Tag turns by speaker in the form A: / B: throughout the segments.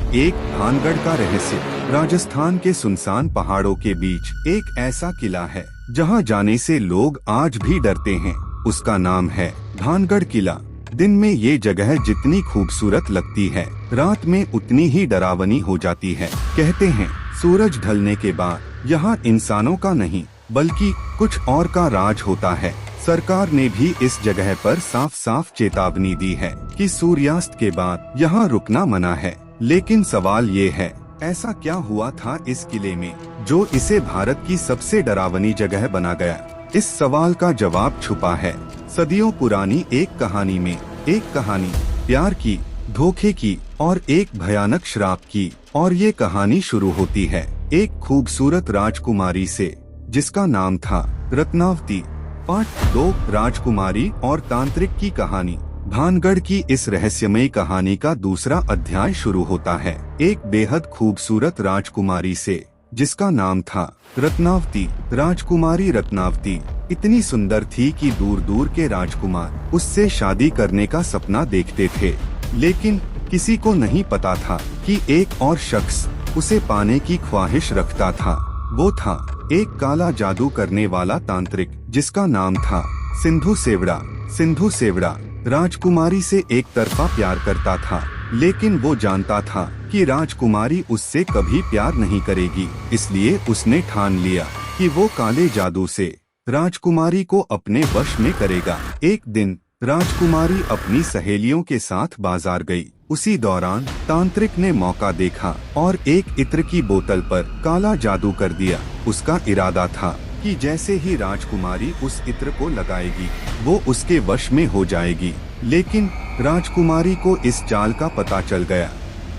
A: एक भानगढ़ का रहस्य। राजस्थान के सुनसान पहाड़ों के बीच एक ऐसा किला है जहां जाने से लोग आज भी डरते हैं। उसका नाम है भानगढ़ किला। दिन में ये जगह जितनी खूबसूरत लगती है, रात में उतनी ही डरावनी हो जाती है। कहते हैं सूरज ढलने के बाद यहाँ इंसानों का नहीं बल्कि कुछ और का राज होता है। सरकार ने भी इस जगह पर साफ साफ चेतावनी दी है कि सूर्यास्त के बाद यहाँ रुकना मना है। लेकिन सवाल ये है, ऐसा क्या हुआ था इस किले में जो इसे भारत की सबसे डरावनी जगह बना गया? इस सवाल का जवाब छुपा है सदियों पुरानी एक कहानी में। एक कहानी प्यार की, धोखे की और एक भयानक श्राप की। और ये कहानी शुरू होती है एक खूबसूरत राजकुमारी से जिसका नाम था रत्नावती। पार्ट 2, राजकुमारी और तांत्रिक की कहानी। भानगढ़ की इस रहस्यमयी कहानी का दूसरा अध्याय शुरू होता है एक बेहद खूबसूरत राजकुमारी से जिसका नाम था रत्नावती। राजकुमारी रत्नावती इतनी सुंदर थी कि दूर दूर के राजकुमार उससे शादी करने का सपना देखते थे। लेकिन किसी को नहीं पता था कि एक और शख्स उसे पाने की ख्वाहिश रखता था। वो था एक काला जादू करने वाला तांत्रिक जिसका नाम था सिंधु सेवड़ा। सिंधु सेवड़ा राजकुमारी से एक तरफा प्यार करता था, लेकिन वो जानता था कि राजकुमारी उससे कभी प्यार नहीं करेगी। इसलिए उसने ठान लिया कि वो काले जादू से राजकुमारी को अपने वश में करेगा। एक दिन राजकुमारी अपनी सहेलियों के साथ बाजार गई। उसी दौरान तांत्रिक ने मौका देखा और एक इत्र की बोतल पर काला जादू कर दिया। उसका इरादा था कि जैसे ही राजकुमारी उस इत्र को लगाएगी वो उसके वश में हो जाएगी। लेकिन राजकुमारी को इस चाल का पता चल गया।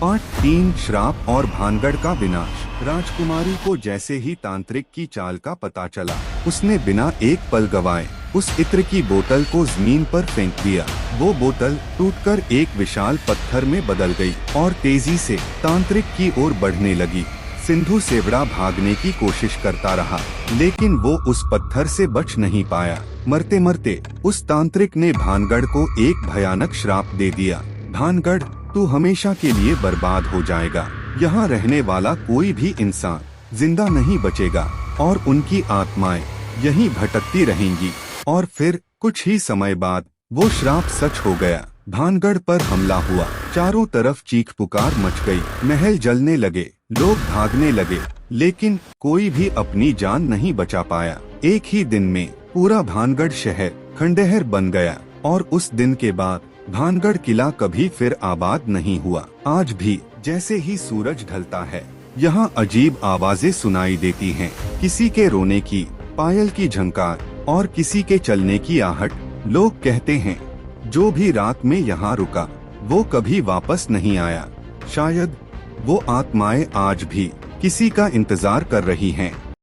A: पार्ट 3, श्राप और भानगढ़ का विनाश। राजकुमारी को जैसे ही तांत्रिक की चाल का पता चला, उसने बिना एक पल गवाए उस इत्र की बोतल को जमीन पर फेंक दिया। वो बोतल टूटकर एक विशाल पत्थर में बदल गई और तेजी से तांत्रिक की ओर बढ़ने लगी। सिंधु सेवड़ा भागने की कोशिश करता रहा, लेकिन वो उस पत्थर से बच नहीं पाया। मरते मरते उस तांत्रिक ने भानगढ़ को एक भयानक श्राप दे दिया। भानगढ़, तू हमेशा के लिए बर्बाद हो जाएगा। यहाँ रहने वाला कोई भी इंसान जिंदा नहीं बचेगा और उनकी आत्माएं यहीं भटकती रहेंगी। और फिर कुछ ही समय बाद वो श्राप सच हो गया। भानगढ़ पर हमला हुआ। चारों तरफ चीख पुकार मच गई। महल जलने लगे, लोग भागने लगे, लेकिन कोई भी अपनी जान नहीं बचा पाया। एक ही दिन में पूरा भानगढ़ शहर खंडहर बन गया और उस दिन के बाद भानगढ़ किला कभी फिर आबाद नहीं हुआ। आज भी जैसे ही सूरज ढलता है, यहाँ अजीब आवाजें सुनाई देती हैं। किसी के रोने की, पायल की झंकार और किसी के चलने की आहट। लोग कहते हैं जो भी रात में यहाँ रुका वो कभी वापस नहीं आया। शायद वो आत्माएं आज भी किसी का इंतजार कर रही हैं।